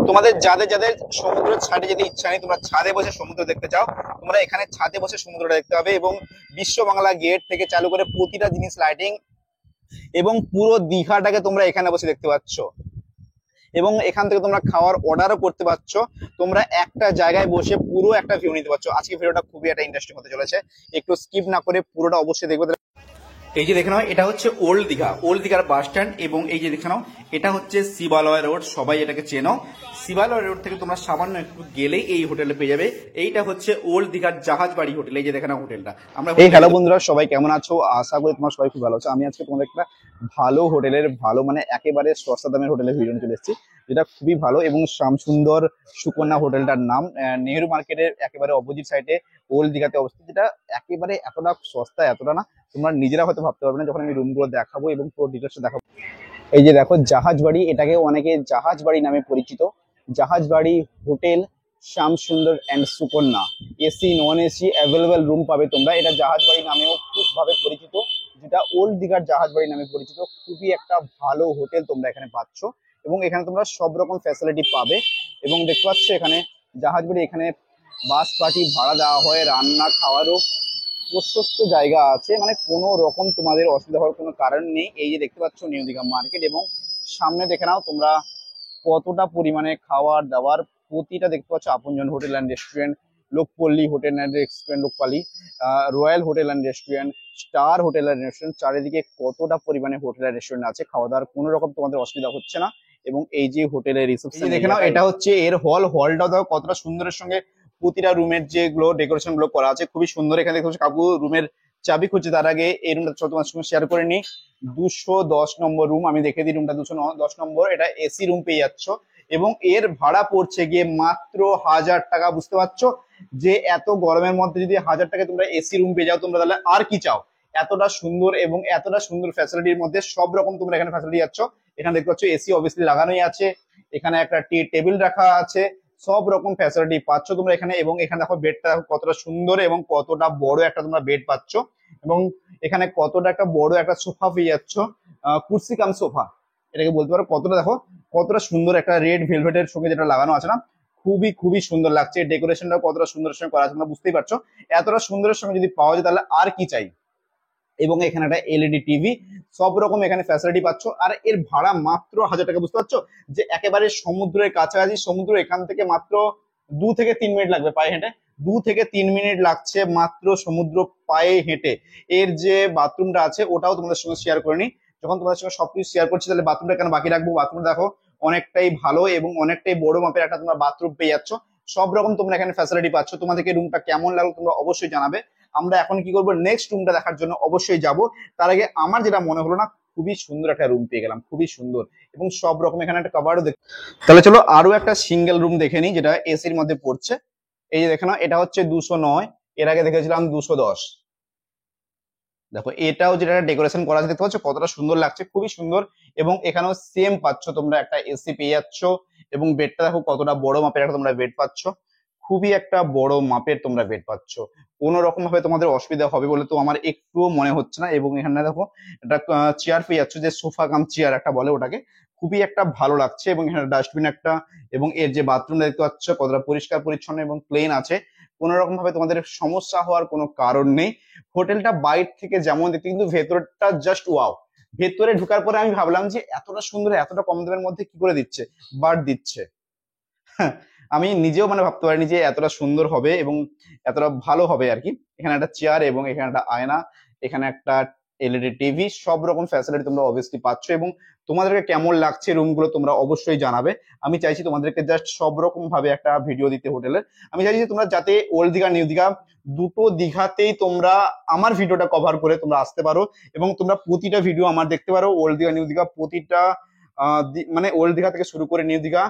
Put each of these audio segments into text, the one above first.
তোমাদের যাদের যাদের সমুদ্রের ছাদে যেতে ইচ্ছা নেই, তোমরা ছাদে বসে সমুদ্র দেখতে চাও, তোমরা এখানে ছাদে বসে সমুদ্রটা দেখতে হবে। এবং বিশ্ব বাংলা গেট থেকে চালু করে প্রতিটা জিনিস লাইটিং, এবং পুরো দীঘাটাকে তোমরা এখানে বসে দেখতে পাচ্ছ। এবং এখান থেকে তোমরা খাওয়ার অর্ডারও করতে পারছো। তোমরা একটা জায়গায় বসে পুরো একটা ভিউ নিতে পারছো। আজকে ভিডিওটা খুবই একটা ইন্টারেস্টিং হতে চলেছে, একটু স্কিপ না করে পুরোটা অবশ্যই দেখবে। এই যে দেখে নাও, এটা হচ্ছে ওল্ড দীঘা, ওল্ড দীঘার বাস স্ট্যান্ড। এবং এই যে দেখে নাও, এটা হচ্ছে শিবালয় রোড, সবাই এটাকে চেনো। শিবালয় রোড থেকে তোমরা সামান্য একটু গেলেই এই হোটেলে পেয়ে যাবে। এইটা হচ্ছে ওল্ড দীঘার জাহাজ বাড়ি হোটেল। এই যে দেখে নাও হোটেলটা। আমরা এই হ্যালো বন্ধুরা, সবাই কেমন আছো? আশা করি তোমরা সবাই খুব ভালো আছো। আমি আজকে তোমাদের একটা ভালো হোটেলের, ভালো মানে একেবারে সস্তা দামের হোটেলের ভিডিও নিয়ে চলে এসেছি, যেটা খুবই ভালো। এবং শ্যামসুন্দর সুকন্যা হোটেলটার নাম, নেহেরু মার্কেটের একেবারে অপোজিট সাইডে ওল্ড দীঘাতে অবস্থিত। যেটা একেবারে এতটা সস্তা, এতটা না তোমরা নিজেরা হয়তো ভাবতে পারবে না যখন আমি রুমগুলো দেখাবো এবং পুরো ডিটেলসটা দেখাবো। এই যে দেখো জাহাজ বাড়ি, এটাকে অনেকে জাহাজ বাড়ি নামে পরিচিত। জাহাজ বাড়ি hotel Shyamsundar and Sukanya, AC non AC available room পাবে তোমরা। এটা জাহাজ বাড়ি নামেও খুব ভাবে পরিচিত, যেটা ওল্ড দীঘার জাহাজ বাড়ি নামে পরিচিত। খুবই একটা ভালো হোটেল তোমরা এখানে পাচ্ছ, এবং এখানে তোমরা সব রকম ফ্যাসিলিটি পাবে। এবং দেখতে পাচ্ছ এখানে জাহাজ বাড়ি, এখানে বাস পার্টি ভাড়া দেওয়া হয়, রান্না খাওয়ারও প্রশস্ত জায়গা আছে, মানে কোনো রকম তোমাদের অসুবিধা হওয়ার কোনো কারণ নেই। এই যে দেখতে পাচ্ছ নিউ দীঘা মার্কেট, এবং সামনে দেখে নাও তোমরা কতটা পরিমাণে খাবার দাবার। প্রতিটা দেখতে পাচ্ছ Apanjan hotel and restaurant, Lokpalli hotel and restaurant, Lokpali royal hotel and restaurant, star hotel and restaurant. চারিদিকে কতটা পরিমাণে হোটেল অ্যান্ড রেস্টুরেন্ট আছে, খাওয়া দাওয়ার কোনো রকম তোমাদের অসুবিধা হচ্ছে না। এবং এই যে হোটেলের রিসেপশন দেখে নাও, এটা হচ্ছে এর হলটাও দেখো কতটা সুন্দরের সঙ্গে প্রতিটা রুমের যেগুলো ডেকোরেশন গুলো করা আছে খুবই সুন্দর। এখানে দেখতে পাচ্ছ কাকু রুমের চাবি খুঁজছে, তার আগে এই রুমটা তোমার সঙ্গে শেয়ার করে নি। 210 নম্বর রুম, আমি দেখে দিই রুমটা 210 নম্বর। এটা এসি রুম পেয়ে যাচ্ছ, এবং এর ভাড়া পড়ছে গিয়ে মাত্র 1000 টাকা। বুঝতে পারছো যে এত গরমের মধ্যে যদি 1000 টাকায় তোমরা এসি রুম পেয়ে যাও, তোমরা তাহলে আর কি চাও? এতটা সুন্দর এবং এতটা সুন্দর ফ্যাসিলিটির মধ্যে সব রকম তোমরা এখানে ফ্যাসিলিটি যাচ্ছ। এখানে দেখতে পাচ্ছ এসি অবভিয়াসলি লাগানোই আছে, এখানে একটা টি টেবিল রাখা আছে, সব রকম ফ্যাসিলিটি পাচ্ছ তোমরা এখানে। এবং এখানে দেখো বেডটা কতটা সুন্দর এবং কতটা বড় একটা তোমরা বেড পাচ্ছ। এবং এখানে কতটা একটা বড় একটা সোফা পেয়ে যাচ্ছ, কুর্সি কাম সোফা এটাকে বলতে পারো। কতটা দেখো কতটা সুন্দর একটা রেড ভেলভেটের সঙ্গে যেটা লাগানো আছে না, খুবই খুবই সুন্দর লাগছে। ডেকোরেশনটা কতটা সুন্দরের সঙ্গে করা আছে তোমরা বুঝতেই পারছো। এতটা সুন্দরের সঙ্গে যদি পাওয়া যায় তাহলে আর কি চাই। এবং এখানে একটা এলইডি টিভি, সব রকম এখানে ফ্যাসিলিটি পাচ্ছ। আর এর ভাড়া মাত্র 1000 টাকা। বুঝতে পারছো যে একেবারে সমুদ্রের কাছাকাছি সমুদ্র, এখান থেকে মাত্র 2 থেকে 3 মিনিট লাগবে পায়ে হেঁটে। 2 থেকে 3 মিনিট লাগছে মাত্র সমুদ্র পায়ে হেঁটে। এর যে বাথরুমটা আছে ওটাও তোমাদের সঙ্গে শেয়ার করে নিই। যখন তোমাদের সঙ্গে সবকিছু শেয়ার করছি তাহলে বাথরুমটা কেন বাকি রাখবো? বাথরুম দেখো অনেকটাই ভালো এবং অনেকটাই বড় মাপের একটা তোমরা বাথরুম পেয়ে যাচ্ছ। সব রকম তোমরা এখানে ফ্যাসিলিটি পাচ্ছ। তোমাদেরকে রুমটা কেমন লাগলো তোমরা অবশ্যই জানাবে। আমরা এখন কি করবো, নেক্সট রুমটা দেখার জন্য অবশ্যই যাব। তার আগে আমার যেটা মনে হলো না, খুবই সুন্দর একটা রুম পেয়ে গেলাম, খুবই সুন্দর এবং সব রকম এখানে একটা কভারও দেখ। তাহলে চলো আরো একটা সিঙ্গেল রুম দেখে নিই, যেটা এসির মধ্যে পড়ছে। এই যে দেখে নাও, এটা হচ্ছে 209, এর আগে দেখেছিলাম 210। দেখো এটাও যেটা ডেকোরেশন করা আছে দেখতে পাচ্ছ কতটা সুন্দর লাগছে, খুবই সুন্দর। এবং এখানেও সেম পাচ্ছ তোমরা, একটা এসি পেয়ে যাচ্ছ। এবং বেডটা দেখো কতটা বড় মাপের একটা তোমরা বেড পাচ্ছ, খুবই একটা বড় মাপের তোমরা বেড পাচ্ছ। কোনো রকম ভাবে তোমাদের অসুবিধা হবে বলে তো আমার একটুও মনে হচ্ছে না। এবং এখানে দেখো একটা চেয়ার পেয়ে যাচ্ছ, যে সোফা কাম চেয়ার একটা বলে ওটাকে, খুবই একটা ভালো লাগছে। এবং এখানে ডাস্টবিন একটা, এবং এর যে বাথরুম দেখতে পাচ্ছ কতটা পরিষ্কার পরিচ্ছন্ন এবং ক্লিন আছে। কোনো রকম ভাবে তোমাদের সমস্যা হওয়ার কোনো কারণ নেই। হোটেলটা বাইরে থেকে যেমন দেখতে, কিন্তু ভেতরটা জাস্ট ওয়াও। ভেতরে ঢোকার পরে আমি ভাবলাম যে এতটা সুন্দর এতটা কম দামের মধ্যে কি করে দিচ্ছে, বাট দিচ্ছে। হ্যাঁ, আমি নিজেও মানে ভাবতে পারিনি যে এতটা সুন্দর হবে এবং এতটা ভালো হবে আর কি। এখানে একটা চেয়ার এবং এখানে একটা আয়না, এখানে একটা এলইডি টিভি, সব রকম ফ্যাসিলিটি তোমরা অবভিয়াসলি পাচ্ছ। এবং তোমাদেরকে কেমন লাগছে রুমগুলো তোমরা অবশ্যই জানাবে। আমি চাইছি তোমাদেরকে জাস্ট সব রকম ভাবে একটা ভিডিও দিতে হোটেলের। আমি চাইছি যে তোমরা যাতে ওল্ড দীঘা নিউ দীঘা দুটো দীঘাতেই তোমরা আমার ভিডিওটা কভার করে তোমরা আসতে পারো, এবং তোমরা প্রতিটা ভিডিও আমার দেখতে পারো। ওল্ড দীঘা নিউ দীঘা প্রতিটা মানে ওল্ড দীঘা থেকে শুরু করে নিউ দীঘা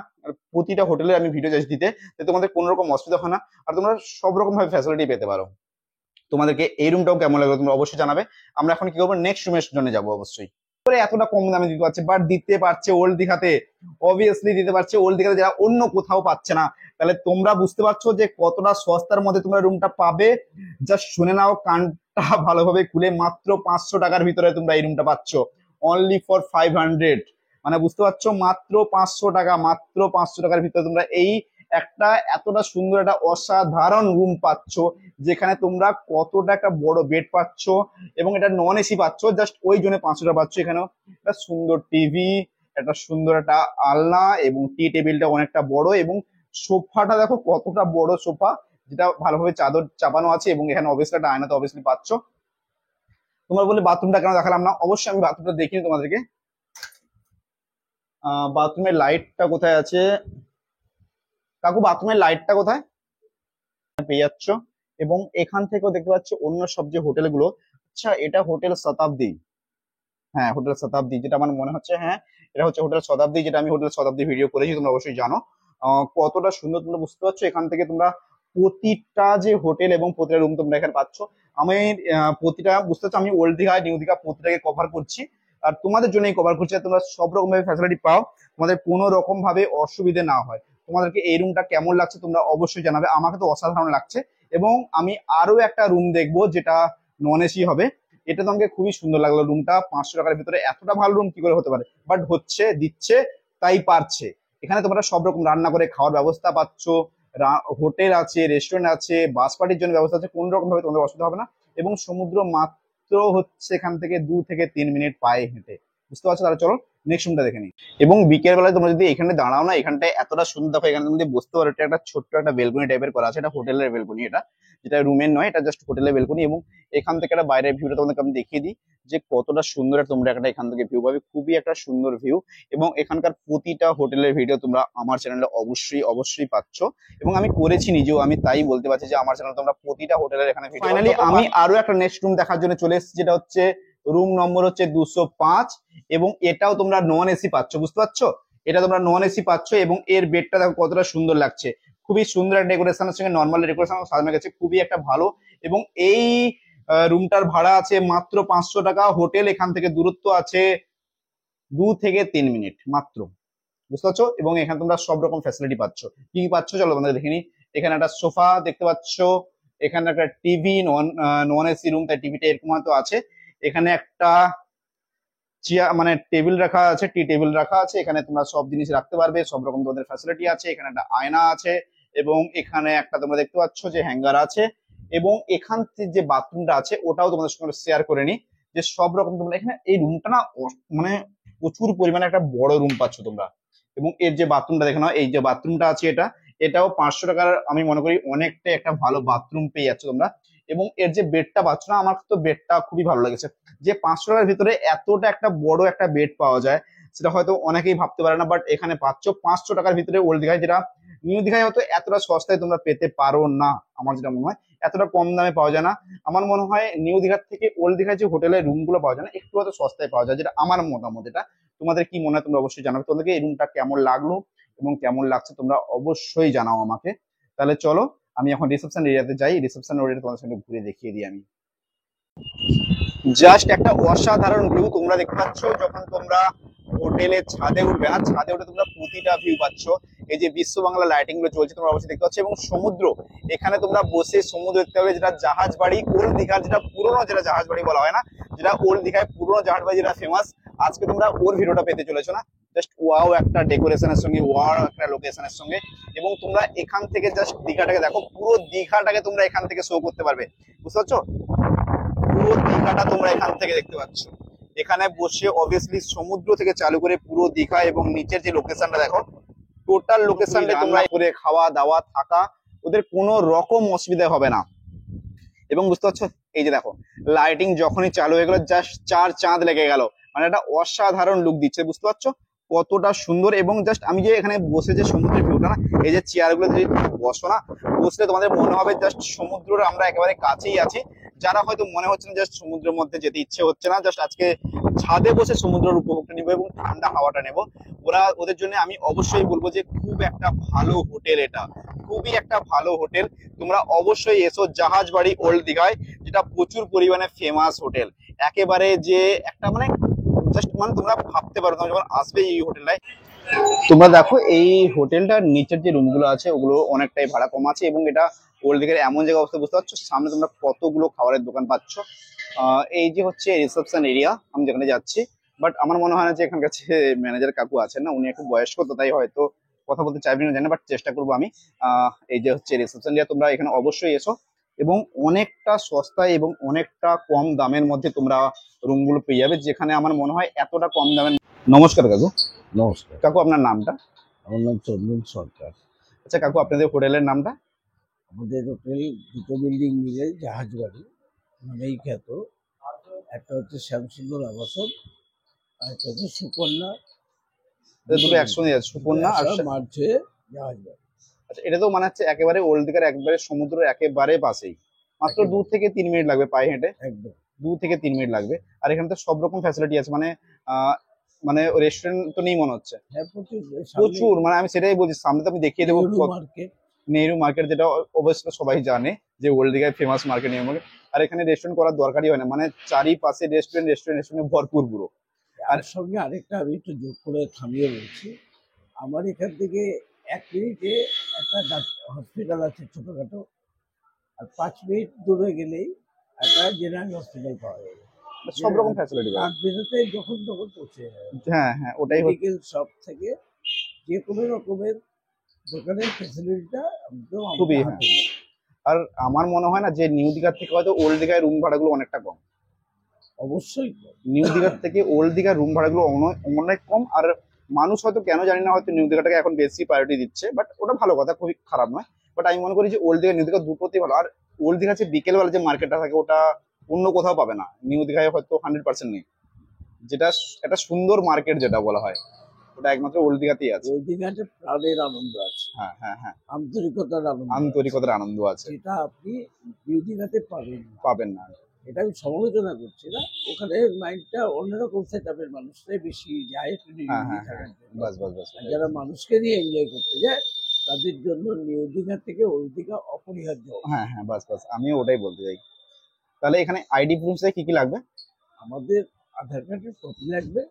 প্রতিটা হোটেলে আমি ভিডিও চাইছি দিতে, যাতে তোমাদের কোনো রকম অসুবিধা হয় না, আর তোমরা সব রকম ভাবে ফ্যাসিলিটি পেতে পারো। তোমাদেরকে এই রুমটাও কেমন লাগলো তোমরা অবশ্যই জানাবে। আমরা এখন কি করবো, নেক্সট রুমের জন্য যাবো অবশ্যই। করে এতটা কম দামে দিতে পারছে, বাট দিতে পারছে ওল্ড দীঘাতে, অবভিয়াসলি দিতে পারছে ওল্ড দীঘাতে, যারা অন্য কোথাও পাচ্ছে না। তাহলে তোমরা বুঝতে পারছো যে কতটা সস্তার মধ্যে তোমরা রুমটা পাবে। জাস্ট শুনে নাও কানটা ভালোভাবে খুলে, মাত্র 500 টাকার ভিতরে তোমরা এই রুমটা পাচ্ছ, অনলি ফর 500। মানে বুঝতে পারছো, মাত্র 500 টাকা, মাত্র 500 টাকার ভিতরে তোমরা এই একটা এতটা সুন্দর একটা অসাধারণ রুম পাচ্ছ, যেখানে তোমরা কতটা একটা বড় বেড পাচ্ছ এবং এটা নন এসি পাচ্ছ, জাস্ট ওই জন্য 500 টাকা পাচ্ছ। এখানেও একটা সুন্দর টিভি, একটা সুন্দর একটা আলনা এবং টি টেবিলটা অনেকটা বড়, এবং সোফাটা দেখো কতটা বড় সোফা, যেটা ভালোভাবে চাদর চাপানো আছে, এবং এখানে অবভিয়াসলি একটা আয়না তো অবভিয়াসলি পাচ্ছ। তোমরা বলে বাথরুমটা কেন দেখালাম না, অবশ্যই আমি বাথরুমটা দেখিনি তোমাদেরকে। বাথরুমের লাইটটা কোথায় আছে কাকু, বাথরুমের লাইটটা কোথায় পেয়ে যাচ্ছ। এবং এখান থেকেও দেখতে পাচ্ছ অন্য সব যে হোটেলগুলো। আচ্ছা, এটা হোটেল শতাব্দী। হ্যাঁ, হোটেল শতাব্দী, যেটা আমার মনে হচ্ছে, হ্যাঁ এটা হচ্ছে হোটেল শতাব্দী, যেটা আমি হোটেল শতাব্দী ভিডিও করেছি, তোমরা অবশ্যই জানো। কতটা সুন্দর তোমরা বুঝতে পারছো। এখান থেকে তোমরা প্রতিটা যে হোটেল এবং প্রতিটা রুম তোমরা এখানে পাচ্ছ। আমি প্রতিটা বুঝতে পারছো, আমি ওল্ড দীঘা নিউ দীঘা প্রতিটাকে কভার করছি, আর তোমাদের জন্যই কভার করছি, তোমরা সব রকম ভাবে ফ্যাসিলিটি পাও, তোমাদের কোনো রকম ভাবে অসুবিধে না হয়। তোমাদেরকে এই রুমটা কেমন লাগছে তোমরা অবশ্যই জানাবে, আমাকে তো অসাধারণ লাগছে। এবং আমি আরো একটা রুম দেখবো যেটা নন এসি হবে। এটা তো আমাকে খুবই সুন্দর লাগলো রুমটা, 500 টাকার ভিতরে এতটা ভালো রুম কি করে হতে পারে, বাট হচ্ছে, দিচ্ছে, তাই পারছে। এখানে তোমরা সব রকম রান্না করে খাওয়ার ব্যবস্থা পাচ্ছ, হোটেল আছে, রেস্টুরেন্ট আছে, বাস পার্টির জন্য ব্যবস্থা আছে, কোন রকম ভাবে তোমাদের অসুবিধা হবে না। এবং সমুদ্র মাত্র হচ্ছে এখান থেকে 2 থেকে 3 মিনিট পায়ে হেঁটে, বুঝতে পারছো। তাহলে চলো নেক্সট রুমটা দেখে নিই। এবং বিকেল বেলায় তোমরা যদি এখানে দাঁড়াও না, এখানটায় এতটা সুন্দর দেখো, এখানে তুমি যদি বসতে পারো, এটা একটা ছোট্ট একটা বেলকনি টাইপের করা আছে, এটা হোটেলের বেলকনি, এটা যেটা রুমের নয়, এটা জাস্ট হোটেলের বেলকনি। এবং এখান থেকে একটা বাইরের ভিউটা তোমাদেরকে আমি দেখিয়ে দিই, যে কতটা সুন্দর তোমরা একটা এখান থেকে ভিউ পাবে, খুবই একটা সুন্দর ভিউ। এবং এখানকার প্রতিটা হোটেলের ভিডিও তোমরা আমার চ্যানেলে অবশ্যই অবশ্যই পাচ্ছ, এবং আমি করেছি নিজেও, আমি তাই বলতে পারছি যে আমার চ্যানেলে তোমরা প্রতিটা হোটেলের এখানে ভিডিও। ফাইনালি আমি আরো একটা নেক্সট রুম দেখার জন্য চলে এসেছি, যেটা হচ্ছে রুম নম্বর হচ্ছে 205, এবং এটাও তোমরা নন এসি পাচ্ছ, বুঝতে পারছো। এটা তোমরা নন এসি পাচ্ছ, এবং এর বেডটা দেখো কতটা সুন্দর লাগছে, খুবই সুন্দর একটা ডেকোরেশনের সঙ্গে নর্মাল ডেকোরেশন সাজানো গেছে, খুবই একটা ভালো। এবং এই রুমটার ভাড়া আছে মাত্র 500 টাকা। হোটেল এখান থেকে দূরত্ব আছে 2 থেকে 3 মিনিট মাত্র, বুঝতে পারছো। এবং এখানে তোমরা সব রকম ফ্যাসিলিটি পাচ্ছ। কি কি পাচ্ছ চলো তোমাদের দেখিনি। এখানে একটা সোফা দেখতে পাচ্ছ, এখানে একটা টিভি, নন এসি রুম তাই টিভিটা এরকম হয়তো আছে। এখানে একটা চেয়ার মানে টেবিল রাখা আছে, টি টেবিল রাখা আছে, এখানে তোমরা সব জিনিস রাখতে পারবে, সব রকম তোমাদের ফ্যাসিলিটি আছে। এখানে একটা আয়না আছে, এবং এখানে একটা তোমরা দেখতে পাচ্ছ যে হ্যাঙ্গার আছে। এবং এখান থেকে যে বাথরুমটা আছে ওটাও তোমাদের সঙ্গে শেয়ার করে নি, যে সব রকম তোমরা এখানে এই রুমটা না মানে প্রচুর পরিমাণে একটা বড় রুম পাচ্ছ তোমরা। এবং এর যে বাথরুমটা দেখে নাও, এই যে বাথরুমটা আছে এটাও 500 টাকার, আমি মনে করি অনেকটা একটা ভালো বাথরুম পেয়ে যাচ্ছ তোমরা। এবং এর যে বেডটা পাচ্ছ না, আমার তো বেডটা খুবই ভালো লেগেছে, যে 500 টাকার ভিতরে এতটা একটা বড় একটা বেড পাওয়া যায়, সেটা হয়তো অনেকেই ভাবতে পারে না, বাট এখানে পাচ্ছ 500 টাকার ভিতরে ওল্ড দীঘায়, যেটা নিউ দীঘায় হয়তো এতটা সস্তায় তোমরা পেতে পারো না। আমার যেটা মনে হয় এতটা কম দামে পাওয়া যায় না। আমার মনে হয় নিউ দীঘার থেকে ওল্ড দীঘায় যে হোটেলের রুম গুলো পাওয়া যায় না, একটু হয়তো সস্তায় পাওয়া যায়, যেটা আমার মতামত। এটা তোমাদের কি মনে হয় তোমরা অবশ্যই জানাবে, তোমাদেরকে এই রুমটা কেমন লাগলো এবং কেমন লাগছে তোমরা অবশ্যই জানাও আমাকে। তাহলে চলো আমি এখন রিসেপশন এরিয়াতে যাই, রিসেপশন এরিয়াতে তোমাদের সঙ্গে ঘুরে দেখিয়ে দিই আমি। জাস্ট একটা অসাধারণ ভিউ তোমরা দেখতে পাচ্ছ, যখন তোমরা হোটেলের ছাদে উঠবে না, ছাদে উঠে তোমরা প্রতিটা ভিউ পাচ্ছ। এই যে বিশ্ব বাংলা লাইটিং গুলো চলছে তোমরা অবশ্যই দেখতে পাচ্ছ, এবং সমুদ্র, এখানে তোমরা বসে সমুদ্র দেখতে পাবে, যেটা জাহাজ বাড়ি ওল্ড দীঘার, যেটা পুরোনো, যেটা জাহাজ বাড়ি বলা হয় না, যেটা ওল্ড দীঘায় পুরোনো জাহাজ বাড়ি যেটা ফেমাস। আজকে তোমরা ওর ভিডিওটা পেতে চলেছো না, জাস্ট ওয়াও একটা ডেকোরেশনের সঙ্গে, ওয়াও একটা লোকেশনের সঙ্গে। এবং তোমরা এখান থেকে জাস্ট দীঘাটাকে দেখো, পুরো দীঘাটাকে তোমরা এখান থেকে শো করতে পারবে, বুঝতে পারছো। পুরো দীঘাটা তোমরা এখান থেকে দেখতে পাচ্ছ। এখানে বসে অবভিয়াসলি সমুদ্র থেকে চালু করে পুরো দীঘা, এবং নিচের যে লোকেশনটা দেখো, টোটাল লোকেশনটা তোমরা করে খাওয়া দাওয়া থাকা ওদের কোনো রকম অসুবিধা হবে না। এবং বুঝতে পারছো, এই যে দেখো লাইটিং যখনই চালু হয়ে গেল, জাস্ট চার চাঁদ লেগে গেল, মানে একটা অসাধারণ লুক দিচ্ছে, বুঝতে পারছো কতটা সুন্দর। এবং জাস্ট আমি যে এখানে বসে যে সমুদ্রের ভিউটা না, এই যে চেয়ার গুলো যদি বসো না, বসলে তোমাদের মনে হবে জাস্ট সমুদ্রের আমরা একেবারে কাছেই আছি। যারা হয়তো মনে হচ্ছে না জাস্ট সমুদ্রের মধ্যে যেতে ইচ্ছে হচ্ছে না, জাস্ট আজকে ছাদে বসে সমুদ্রের উপভোগটা নিবো এবং ঠান্ডা হাওয়াটা নেবো, ওদের জন্য আমি অবশ্যই বলবো যে খুব একটা ভালো হোটেল, এটা খুবই একটা ভালো হোটেল। তোমরা অবশ্যই এসো জাহাজ বাড়ি ওল্ড দীঘায়, যেটা প্রচুর পরিমাণে ফেমাস হোটেল, একেবারে যে একটা মানে জাস্ট মানে তোমরা ভাবতে পারো তোমরা যখন আসবে এই হোটেলটায়। তোমরা দেখো এই হোটেলটার নিচের যে রুমগুলো আছে ওগুলো অনেকটাই ভাড়া কম আছে, এবং এটা ওল্ড দীঘার এমন জায়গা অবস্থা, বুঝতে পারছো সামনে তোমরা কতগুলো খাবারের দোকান পাচ্ছ। এই যে হচ্ছে রিসেপশন এরিয়া আমি যেখানে যাচ্ছি, বাট আমার মনে হয় না যে এখানকার যে ম্যানেজার কাকু আছেন না, উনি একটু বয়স্ক, তো তাই হয়তো কথা বলতে চাইবেন না, জানি না, বাট চেষ্টা করবো আমি। এই যে হচ্ছে রিসেপশন এরিয়া, তোমরা এখানে অবশ্যই এসো, এবং অনেকটা সস্তায় এবং অনেকটা কম দামের মধ্যে তোমরা রুমগুলো পেয়ে যাবে, যেখানে আমার মনে হয় এতটা কম দামের। নমস্কার কাকু। নমস্কার। কাকু আপনার নামটা? আমার নাম চন্দন সরকার। আচ্ছা কাকু, আপনাদের হোটেলের নামটা? আমাদের হোটেল দুটো বিল্ডিং মিলে জাহাজ বাড়ি নামেই খ্যাত। একটা হচ্ছে শ্যামসুন্দর আবাসন, আর একটা হচ্ছে সুকন্যা। দুটো একসঙ্গে আছে, সুকন্যা আর মার্চ হয়ে জাহাজ বাড়ি। আচ্ছা, এটা তো মানে হচ্ছে একেবারে ওল্ড দিঘার একেবারে সমুদ্রের একেবারে পাশেই, মাত্র 2 থেকে 3 মিনিট লাগবে পায়ে হেঁটে, একদম 2 থেকে 3 মিনিট লাগবে। আর এখানে তো সব রকম ফ্যাসিলিটি আছে, মানে মানে রেস্টুরেন্ট তো নেই মনে হচ্ছে। হ্যাঁ, প্রচুর প্রচুর, মানে আমি সেটাই বলছি, সামনে তো আমি দেখিয়ে দেবো। মার্কেট, নেহেরু মার্কেট, যেটা অবশ্যই সবাই জানে যে ওল্ড দিঘায় ফেমাস মার্কেট নেহেরু মার্কেট। আর এখানে রেস্টুরেন্ট করার দরকারই হয় না, মানে চারিপাশে রেস্টুরেন্ট রেস্টুরেন্ট রেস্টুরেন্ট ভরপুর পুরো। আর সঙ্গে আরেকটা আমি একটু যোগ করে থামিয়ে বলছি, আমার এখান থেকে 1 মিনিটে একটা হসপিটাল আছে ছোটখাটো, আর 5 মিনিট দূরে গেলেই একটা জেনারেল হসপিটাল পাওয়া যাবে। সব রকম ফ্যাসিলিটি রাত বেরোতে যখন তখন পৌঁছে যাবে। হ্যাঁ হ্যাঁ, ওটাই মেডিকেল শপ থেকে যে কোনো রকমের দোকানের ফ্যাসিলিটিটা একদম খুবই, হ্যাঁ। আর আমার মনে হয় না যে নিউ দিঘার থেকে হয়তো ওল্ড দিঘায় রুম ভাড়াগুলো অনেকটা কম। অবশ্যই নিউ দিঘার থেকে ওল্ড দিঘার রুম ভাড়াগুলো অনেক কম। আর মানুষ হয়তো কেন জানি না, হয়তো নিউ দিঘাটাকে এখন বেশি প্রায়োরিটি দিচ্ছে, বাট ওটা ভালো কথা, খুবই খারাপ নয়। বাট আমি মনে করি যে ওল্ড দিঘা নিউ দিঘা দুটোতেই ভালো। আর ওল্ড দিঘা যে বিকেলবেলা যে মার্কেটটা থাকে, ওটা অন্য কোথাও পাবে না, নিউ দিঘায় হয়তো 100% নেই। যেটা একটা সুন্দর মার্কেট যেটা বলা হয়, ওটা একমাত্র ওল্ড দিঘাতেই আছে। ওই দিঘাতে প্রাণের আনন্দ আছে, হ্যাঁ হ্যাঁ হ্যাঁ, আন্তরিকতার আনন্দ, আন্তরিকতার আনন্দ আছে, যেটা আপনি নিউ দিঘাতে পাবেন না। এটা আমি সমালোচনা করছি না, ওখানে মাইন্ডটা অন্যরকম সেট আপের, মানুষরাই বেশি যায় হ্যাঁ হ্যাঁ হ্যাঁ, বাস বাস বাস। যারা মানুষকে নিয়ে এনজয় করতে যায় তাদের জন্য নিউ দিঘা থেকে ওই দিঘা অপরিহার্য। হ্যাঁ হ্যাঁ, বাস বাস, আমিও ওটাই বলতে চাই। তাহলে এখানে আইডি প্রুফ কি কি লাগবে? আমাদের আধার কার্ডের কপি লাগবে,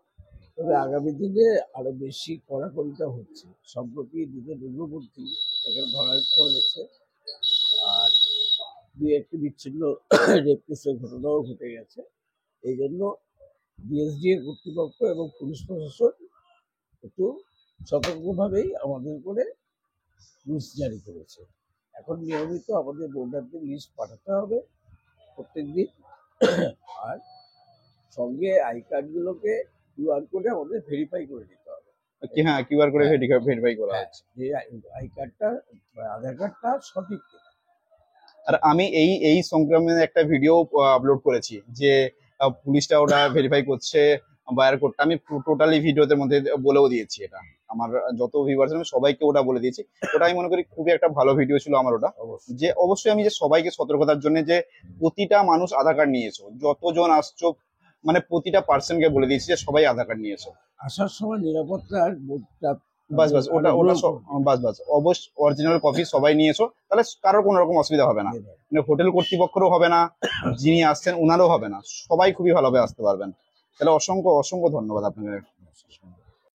তবে আগামী দিনে আরো বেশি কড়াকড়িটা হচ্ছে। সম্প্রতি দুটো দুর্গবর্তী এখানে ধরা পড়েছে, আর দুই একটি বিচ্ছিন্ন রেপ কেসের ঘটনাও ঘটে গেছে। এই জন্য বিএসডিএ কর্তৃপক্ষ এবং পুলিশ প্রশাসন একটু সতর্কভাবেই আমাদের উপরে লিস্ট জারি করেছে। এখন নিয়মিত আমাদের ভোটারদের লিস্ট পাঠাতে হবে প্রত্যেকদিন, আর সঙ্গে আই কার্ডগুলোকে কিউআর কোডে আমাদের ভেরিফাই করে দিতে হবে। হ্যাঁ, কিউআর কোডে ভেরিফাই করা হচ্ছে যে আই কার্ডটা আধার কার্ডটা সঠিক কিনা। আর আমি এই সংক্রামে একটা ভিডিও আপলোড করেছি, যে পুলিশটা ওটা ভেরিফাই করছে বায়ার কোডটা। আমি টোটালি ভিডিওতে মধ্যে বলেও দিয়েছি, এটা আমার যত ভিউয়ার্স আমি সবাইকে ওটা বলে দিয়েছি। ওটা আমি মনে করি খুবই একটা ভালো ভিডিও ছিল আমার ওটা। যে অবশ্যই আমি যে সবাইকে সতর্কতার জন্য, যে প্রতিটা মানুষ আধার কার্ড নিয়েছো, যতজন আসছো, মানে প্রতিটা পার্সনকে বলে দিয়েছি যে সবাই আধার কার্ড নিয়েছো। আসার সময় নিরাপত্তার বোর্ডটা, বাস বাস, ওটা বাস বাস, অবশ্য অরিজিনাল কপি সবাই নিয়েছো, তাহলে কারোর কোনো রকম অসুবিধা হবে না। মানে হোটেল কর্তৃপক্ষেরও হবে না, যিনি আসছেন ওনারও হবে না, সবাই খুবই ভালোভাবে আসতে পারবেন। তাহলে অসংখ্য অসংখ্য ধন্যবাদ আপনাদের।